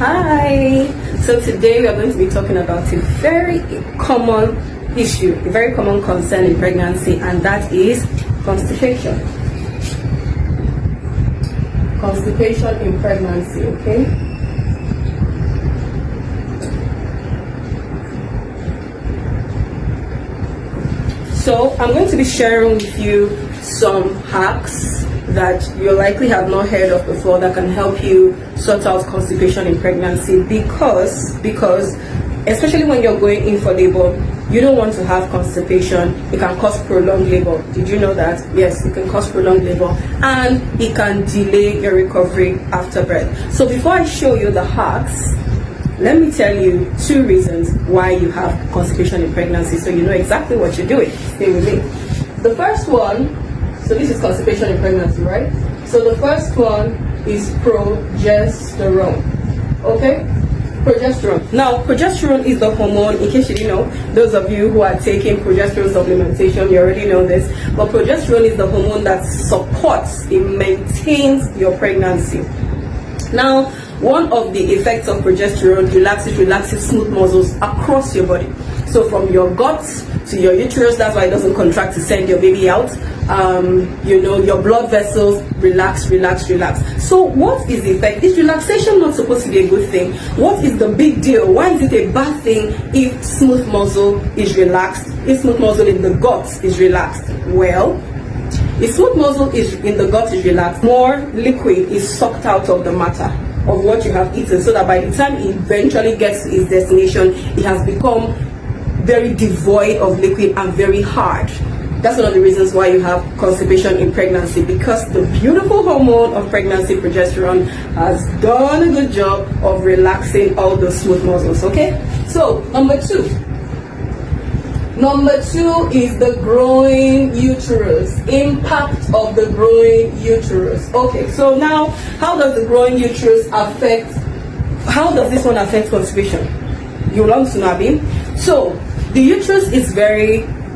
Hi! So today we are going to be talking about a very common issue, a very common concern in pregnancy, and that is constipation. Constipation in pregnancy, okay? So I'm going to be sharing with you some hacks that you likely have not heard of before that can help you sort out constipation in pregnancy, because especially when you're going in for labor, you don't want to have constipation. It can cause prolonged labor. Did you know that? Yes, it can cause prolonged labor, and it can delay your recovery after birth. So before I show you the hacks, let me tell you 2 reasons why you have constipation in pregnancy, so you know exactly what you're doing. Stay with me. The first one, so this is constipation in pregnancy, right? So the first one is progesterone. Okay? Progesterone. Now, progesterone is the hormone, in case you didn't know, those of you who are taking progesterone supplementation, you already know this, but progesterone is the hormone that supports, it maintains your pregnancy. Now, one of the effects of progesterone relaxes smooth muscles across your body. So from your guts to your uterus, that's why it doesn't contract to send your baby out. Your blood vessels relax. So what is the effect? Is relaxation not supposed to be a good thing? What is the big deal? Why is it a bad thing if smooth muscle is relaxed, if smooth muscle in the gut is relaxed? Well, if smooth muscle is in the gut is relaxed, more liquid is sucked out of the matter of what you have eaten, so that by the time it eventually gets to its destination, it has become very devoid of liquid and very hard. That's one of the reasons why you have constipation in pregnancy, because the beautiful hormone of pregnancy, progesterone, has done a good job of relaxing all those smooth muscles. Okay, so number two is the growing uterus, impact of the growing uterus. Okay, so now how does the growing uterus affect, how does this one affect constipation? You want to know, Abi? So the uterus is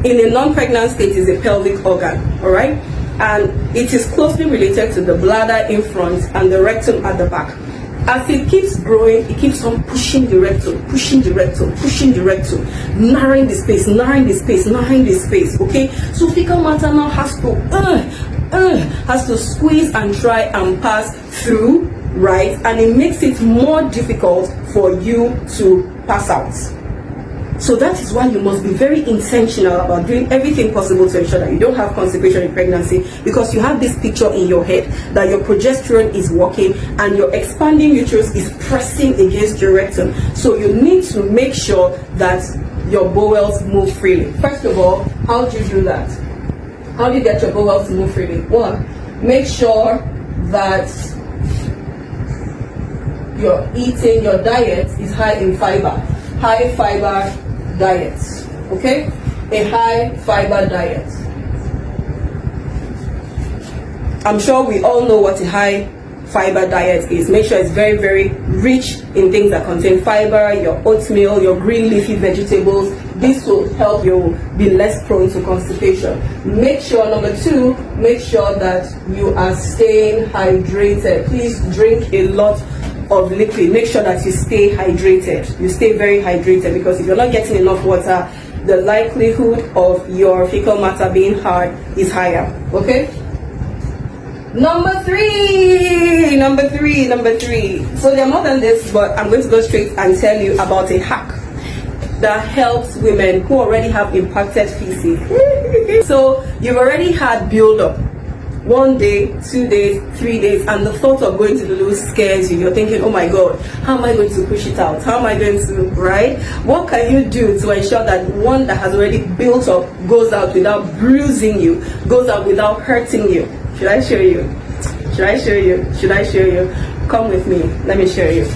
in a non-pregnant state, is a pelvic organ, all right? And it is closely related to the bladder in front and the rectum at the back. As it keeps growing, it keeps on pushing the rectum, narrowing the space, okay? So fecal matter now has to squeeze and try and pass through, right? And it makes it more difficult for you to pass out. So that is why you must be very intentional about doing everything possible to ensure that you don't have constipation in pregnancy, because you have this picture in your head that your progesterone is working and your expanding uterus is pressing against your rectum. So you need to make sure that your bowels move freely. First of all, how do you do that? How do you get your bowels to move freely? 1, make sure that your diet is high in fiber. High fiber diet, okay? A high fiber diet. I'm sure we all know what a high fiber diet is. Make sure it's very, very rich in things that contain fiber, your oatmeal, your green leafy vegetables. This will help you be less prone to constipation. Make sure, number 2, make sure that you are staying hydrated. Please drink a lot of liquid. Make sure that you stay hydrated. You stay very hydrated, because if you're not getting enough water, the likelihood of your fecal matter being hard is higher. Okay? Number three. So there are more than this, but I'm going to go straight and tell you about a hack that helps women who already have impacted feces. So you've already had build-up. 1 day, 2 days, 3 days, and the thought of going to the loo scares you. You're thinking, oh my God, how am I going to push it out? How am I going to, right? What can you do to ensure that one that has already built up goes out without bruising you, goes out without hurting you? Should I show you? Come with me. Let me show you.